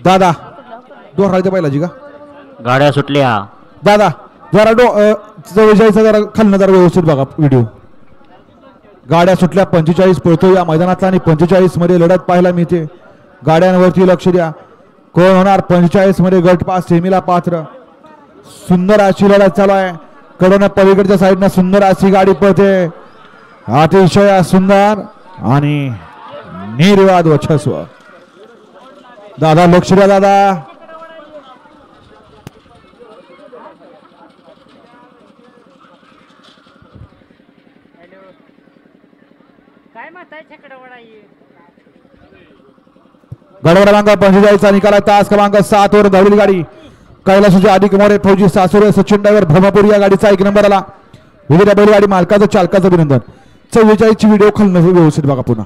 दादा दोन राहते बैलाची का गाड्या सुटल्या दादा जरा जवळच्या जरा खालनं जरा व्यवस्थित बघा व्हिडिओ. गाड्या सुटल्या 45 पळतो या मैदानातला आणि 45 मध्ये लढत पाहायला मिळते. गाड्यांवरती लक्ष द्या कोण होणार 45 मध्ये गट पास सेमीला पात्र. सुंदर अशी लढत चालू आहे. कडून पलीकडच्या साईडनं सुंदर अशी गाडी पळते. अतिशय सुंदर आणि निर्वाद वर्चस्व. दादा लक्ष द्या दादा. गड क्रमांक 45 निकाला तास क्रमांक 7 वर धावलेली गाडी कैलासजी अधिक मोरे फौजी सासुरे सचिन ड्रायव्हर भ्रमपूर या गाडीचा 1 नंबर आला. विविध बैलगाडी मालकाचं चालकाचं अभिनंदन. 44 ची व्हिडिओ खालून व्यवस्थित बघा पुन्हा.